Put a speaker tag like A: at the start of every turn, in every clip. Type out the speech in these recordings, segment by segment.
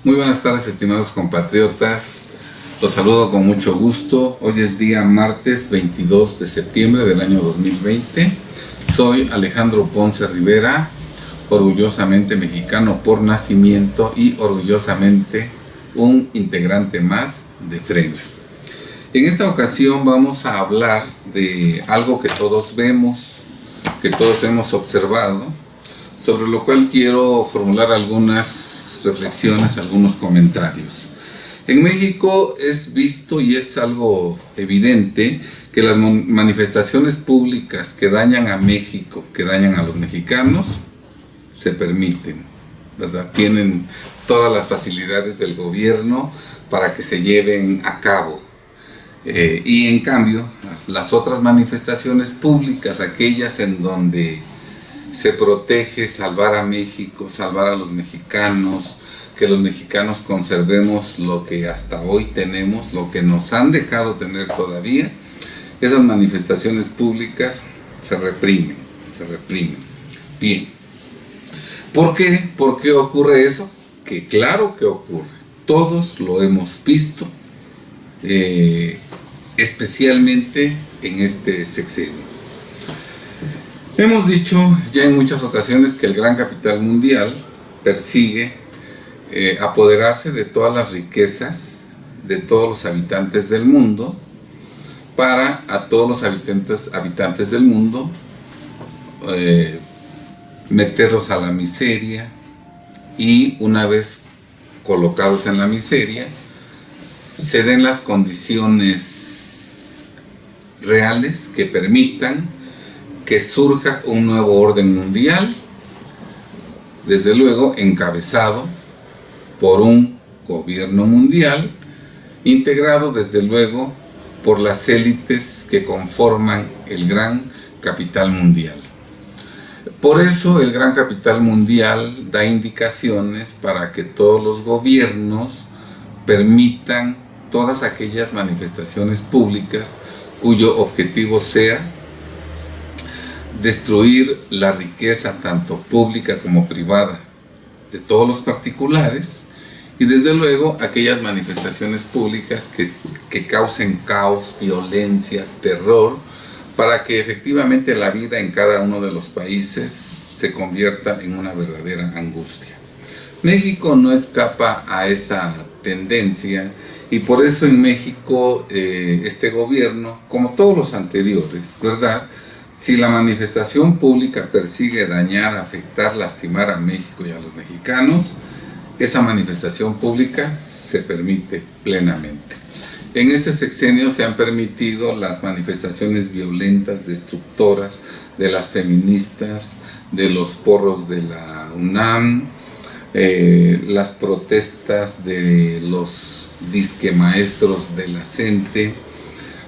A: Muy buenas tardes, estimados compatriotas. Los saludo con mucho gusto. Hoy es día martes 22 de septiembre del año 2020. Soy Alejandro Ponce Rivera, orgullosamente mexicano por nacimiento y orgullosamente un integrante más de Frena. En esta ocasión vamos a hablar de algo que todos vemos, que todos hemos observado, sobre lo cual quiero formular algunas reflexiones, algunos comentarios. En México es visto y es algo evidente que las manifestaciones públicas que dañan a México, que dañan a los mexicanos, se permiten, ¿verdad? Tienen todas las facilidades del gobierno para que se lleven a cabo. Y en cambio, las otras manifestaciones públicas, aquellas en donde se protege salvar a México, salvar a los mexicanos, que los mexicanos conservemos lo que hasta hoy tenemos, lo que nos han dejado tener todavía, esas manifestaciones públicas se reprimen. Bien. ¿Por qué? ¿Por qué ocurre eso? Que claro que ocurre. Todos lo hemos visto, especialmente en este sexenio. Hemos dicho ya en muchas ocasiones que el gran capital mundial persigue apoderarse de todas las riquezas de todos los habitantes del mundo para a todos los habitantes del mundo meterlos a la miseria, y una vez colocados en la miseria se den las condiciones reales que permitan que surja un nuevo orden mundial, desde luego encabezado por un gobierno mundial, integrado desde luego por las élites que conforman el gran capital mundial. Por eso el gran capital mundial da indicaciones para que todos los gobiernos permitan todas aquellas manifestaciones públicas cuyo objetivo sea destruir la riqueza tanto pública como privada de todos los particulares, y desde luego aquellas manifestaciones públicas que causen caos, violencia, terror, para que efectivamente la vida en cada uno de los países se convierta en una verdadera angustia. México no escapa a esa tendencia, y por eso en México este gobierno, como todos los anteriores, ¿verdad?, si la manifestación pública persigue dañar, afectar, lastimar a México y a los mexicanos, esa manifestación pública se permite plenamente. En este sexenio se han permitido las manifestaciones violentas, destructoras de las feministas, de los porros de la UNAM, las protestas de los disque maestros de la CENTE.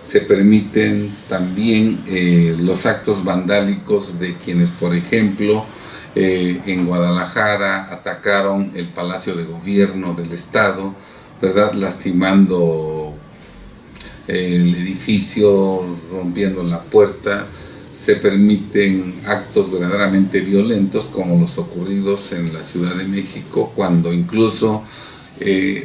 A: Se permiten también los actos vandálicos de quienes, por ejemplo, en Guadalajara atacaron el Palacio de Gobierno del Estado, ¿verdad?, lastimando el edificio, rompiendo la puerta. Se permiten actos verdaderamente violentos como los ocurridos en la Ciudad de México, cuando incluso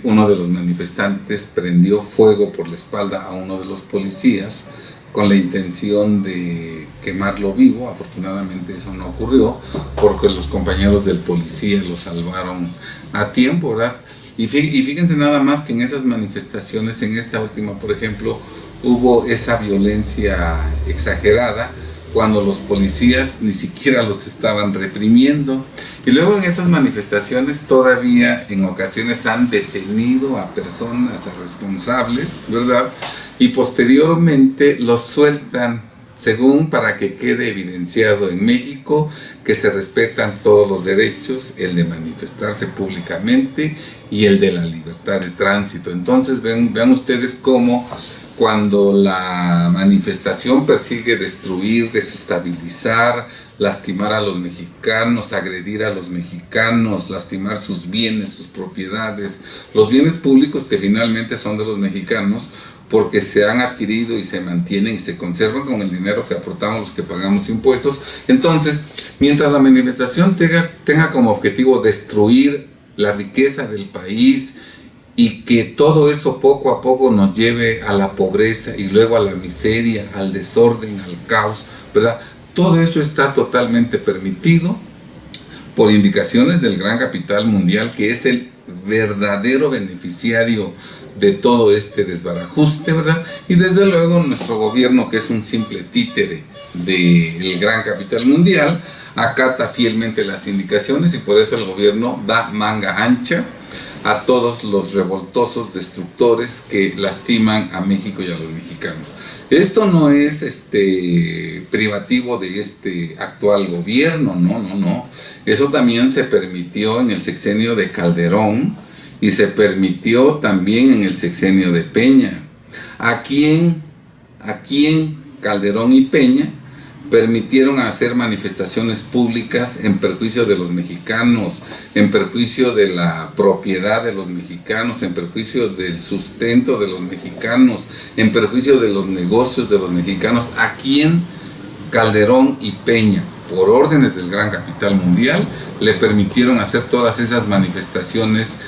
A: uno de los manifestantes prendió fuego por la espalda a uno de los policías con la intención de quemarlo vivo. Afortunadamente eso no ocurrió, porque los compañeros del policía lo salvaron a tiempo, ¿verdad? Y fíjense nada más que en esas manifestaciones, en esta última por ejemplo, hubo esa violencia exagerada cuando los policías ni siquiera los estaban reprimiendo. Y luego en esas manifestaciones todavía en ocasiones han detenido a personas, a responsables, ¿verdad?, y posteriormente los sueltan, según para que quede evidenciado en México que se respetan todos los derechos, el de manifestarse públicamente y el de la libertad de tránsito. Entonces vean ustedes cómo cuando la manifestación persigue destruir, desestabilizar, lastimar a los mexicanos, agredir a los mexicanos, lastimar sus bienes, sus propiedades, los bienes públicos que finalmente son de los mexicanos, porque se han adquirido y se mantienen y se conservan con el dinero que aportamos los que pagamos impuestos. Entonces, mientras la manifestación tenga como objetivo destruir la riqueza del país y que todo eso poco a poco nos lleve a la pobreza y luego a la miseria, al desorden, al caos, ¿verdad? Todo eso está totalmente permitido por indicaciones del gran capital mundial, que es el verdadero beneficiario de todo este desbarajuste, ¿verdad? Y desde luego nuestro gobierno, que es un simple títere del gran capital mundial, acata fielmente las indicaciones y por eso el gobierno da manga ancha a todos los revoltosos destructores que lastiman a México y a los mexicanos. Esto no es privativo de este actual gobierno, no. Eso también se permitió en el sexenio de Calderón y se permitió también en el sexenio de Peña. Aquí en Calderón y Peña permitieron hacer manifestaciones públicas en perjuicio de los mexicanos, en perjuicio de la propiedad de los mexicanos, en perjuicio del sustento de los mexicanos, en perjuicio de los negocios de los mexicanos. Aquí en Calderón y Peña, por órdenes del gran capital mundial, le permitieron hacer todas esas manifestaciones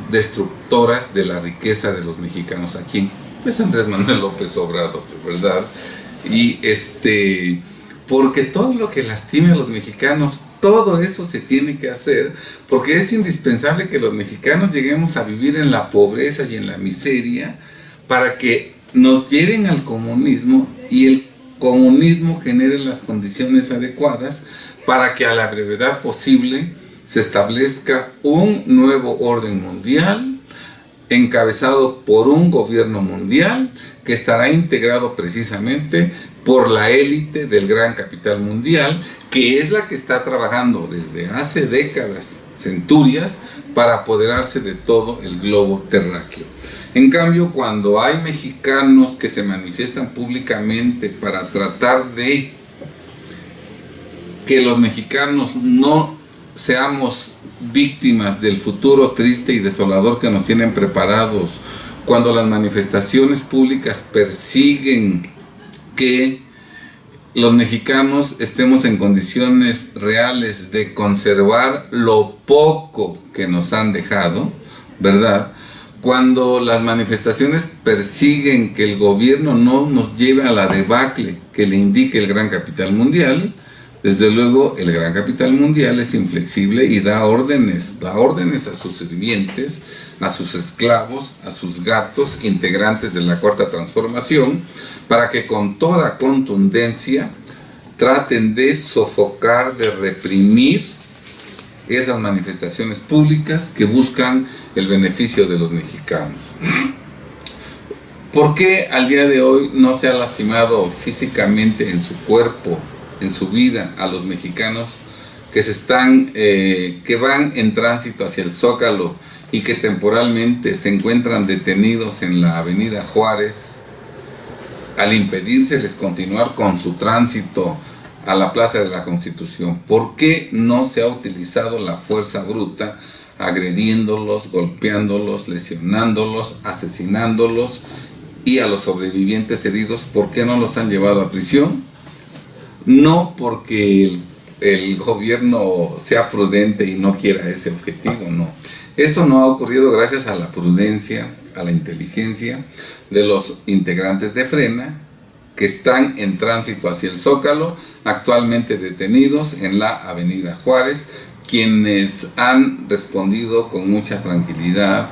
A: destructoras de la riqueza de los mexicanos. Aquí, pues Andrés Manuel López Obrador, ¿verdad? Y porque todo lo que lastime a los mexicanos, todo eso se tiene que hacer, porque es indispensable que los mexicanos lleguemos a vivir en la pobreza y en la miseria para que nos lleven al comunismo y el comunismo genere las condiciones adecuadas para que a la brevedad posible se establezca un nuevo orden mundial encabezado por un gobierno mundial que estará integrado precisamente por la élite del gran capital mundial, que es la que está trabajando desde hace décadas, centurias, para apoderarse de todo el globo terráqueo. En cambio, cuando hay mexicanos que se manifiestan públicamente para tratar de que los mexicanos no seamos víctimas del futuro triste y desolador que nos tienen preparados, cuando las manifestaciones públicas persiguen que los mexicanos estemos en condiciones reales de conservar lo poco que nos han dejado, ¿verdad? Cuando las manifestaciones persiguen que el gobierno no nos lleve a la debacle que le indique el gran capital mundial, desde luego el gran capital mundial es inflexible y da órdenes a sus sirvientes, a sus esclavos, a sus gatos, integrantes de la Cuarta Transformación, para que con toda contundencia traten de sofocar, de reprimir esas manifestaciones públicas que buscan el beneficio de los mexicanos. ¿Por qué al día de hoy no se ha lastimado físicamente en su cuerpo, en su vida, a los mexicanos que van en tránsito hacia el Zócalo y que temporalmente se encuentran detenidos en la Avenida Juárez, al impedírseles continuar con su tránsito a la Plaza de la Constitución? ¿Por qué no se ha utilizado la fuerza bruta, agrediéndolos, golpeándolos, lesionándolos, asesinándolos, y a los sobrevivientes heridos, por qué no los han llevado a prisión? No porque el gobierno sea prudente y no quiera ese objetivo, no. Eso no ha ocurrido gracias a la prudencia, a la inteligencia de los integrantes de Frena, que están en tránsito hacia el Zócalo, actualmente detenidos en la Avenida Juárez, quienes han respondido con mucha tranquilidad,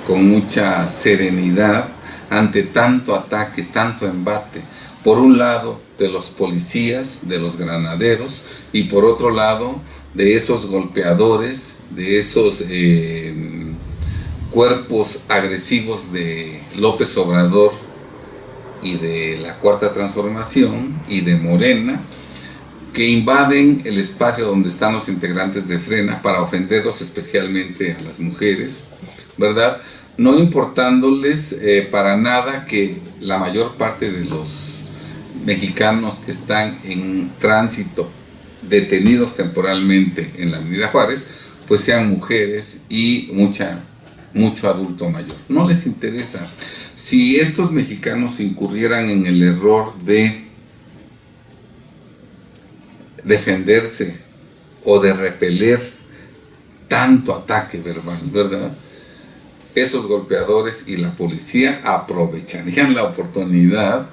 A: con mucha serenidad ante tanto ataque, tanto embate, por un lado de los policías, de los granaderos, y por otro lado de esos golpeadores, de esos cuerpos agresivos de López Obrador y de la Cuarta Transformación y de Morena, que invaden el espacio donde están los integrantes de Frena para ofenderlos, especialmente a las mujeres, ¿verdad? No importándoles para nada que la mayor parte de los mexicanos que están en tránsito, detenidos temporalmente en la Avenida Juárez, pues sean mujeres y mucho adulto mayor. No les interesa. Si estos mexicanos incurrieran en el error de defenderse o de repeler tanto ataque verbal, ¿verdad? Esos golpeadores y la policía aprovecharían la oportunidad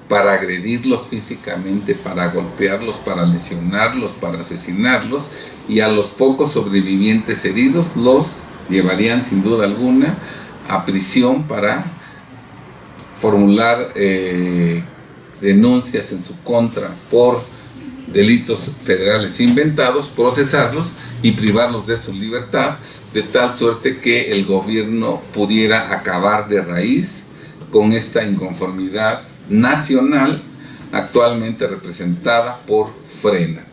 A: para agredirlos físicamente, para golpearlos, para lesionarlos, para asesinarlos, y a los pocos sobrevivientes heridos los llevarían sin duda alguna a prisión para formular denuncias en su contra por delitos federales inventados, procesarlos y privarlos de su libertad, de tal suerte que el gobierno pudiera acabar de raíz con esta inconformidad nacional actualmente representada por Frena.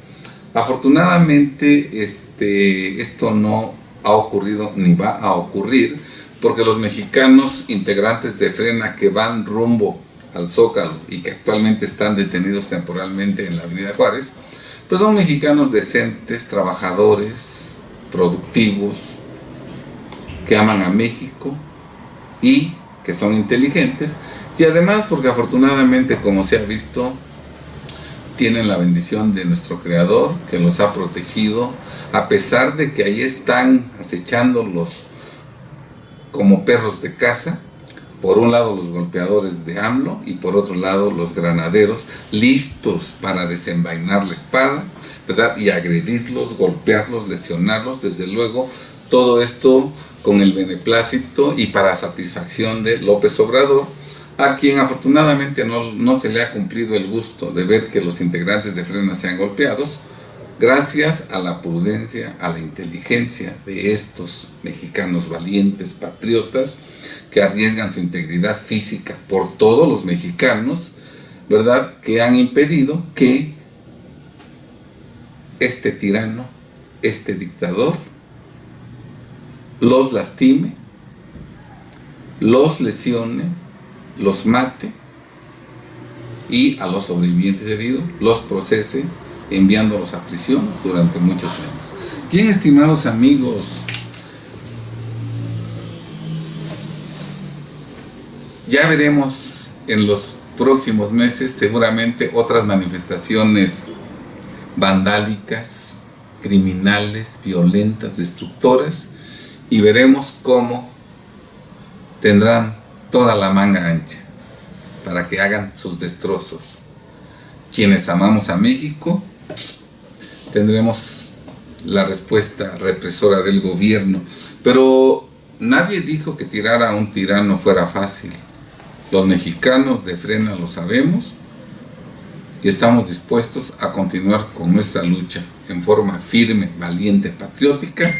A: Afortunadamente esto no ha ocurrido ni va a ocurrir, porque los mexicanos integrantes de Frena que van rumbo al Zócalo y que actualmente están detenidos temporalmente en la Avenida Juárez, pues son mexicanos decentes, trabajadores, productivos, que aman a México y que son inteligentes, y además porque afortunadamente, como se ha visto, tienen la bendición de nuestro Creador, que los ha protegido, a pesar de que ahí están acechándolos como perros de caza. Por un lado los golpeadores de AMLO y por otro lado los granaderos, listos para desenvainar la espada, ¿verdad? Y agredirlos, golpearlos, lesionarlos, desde luego, todo esto con el beneplácito y para satisfacción de López Obrador, a quien afortunadamente no se le ha cumplido el gusto de ver que los integrantes de Frena sean golpeados, gracias a la prudencia, a la inteligencia de estos mexicanos valientes, patriotas, que arriesgan su integridad física por todos los mexicanos, ¿verdad?, que han impedido que este tirano, este dictador, los lastime, los lesione, los mate y a los sobrevivientes heridos los procese, enviándolos a prisión durante muchos años. Bien, estimados amigos, ya veremos en los próximos meses seguramente otras manifestaciones vandálicas, criminales, violentas, destructoras, y veremos cómo tendrán toda la manga ancha para que hagan sus destrozos. Quienes amamos a México tendremos la respuesta represora del gobierno, pero nadie dijo que tirar a un tirano fuera fácil. Los mexicanos de Frena lo sabemos y estamos dispuestos a continuar con nuestra lucha en forma firme, valiente, patriótica,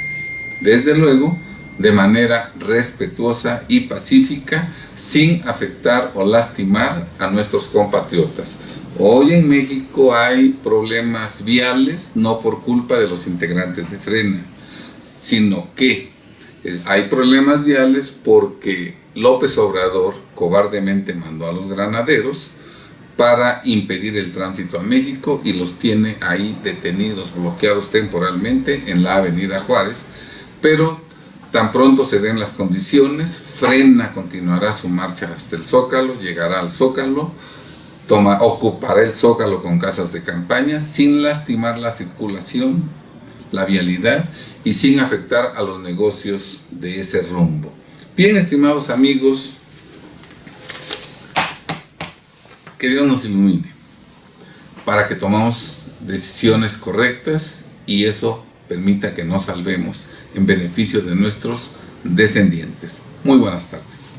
A: desde luego de manera respetuosa y pacífica, sin afectar o lastimar a nuestros compatriotas. Hoy en México hay problemas viales, no por culpa de los integrantes de Frena, sino que hay problemas viales porque López Obrador cobardemente mandó a los granaderos para impedir el tránsito a México y los tiene ahí detenidos, bloqueados temporalmente en la Avenida Juárez, pero tan pronto se den las condiciones, Frena continuará su marcha hasta el Zócalo, llegará al Zócalo, ocupará el Zócalo con casas de campaña, sin lastimar la circulación, la vialidad y sin afectar a los negocios de ese rumbo. Bien, estimados amigos, que Dios nos ilumine para que tomemos decisiones correctas y eso permita que nos salvemos en beneficio de nuestros descendientes. Muy buenas tardes.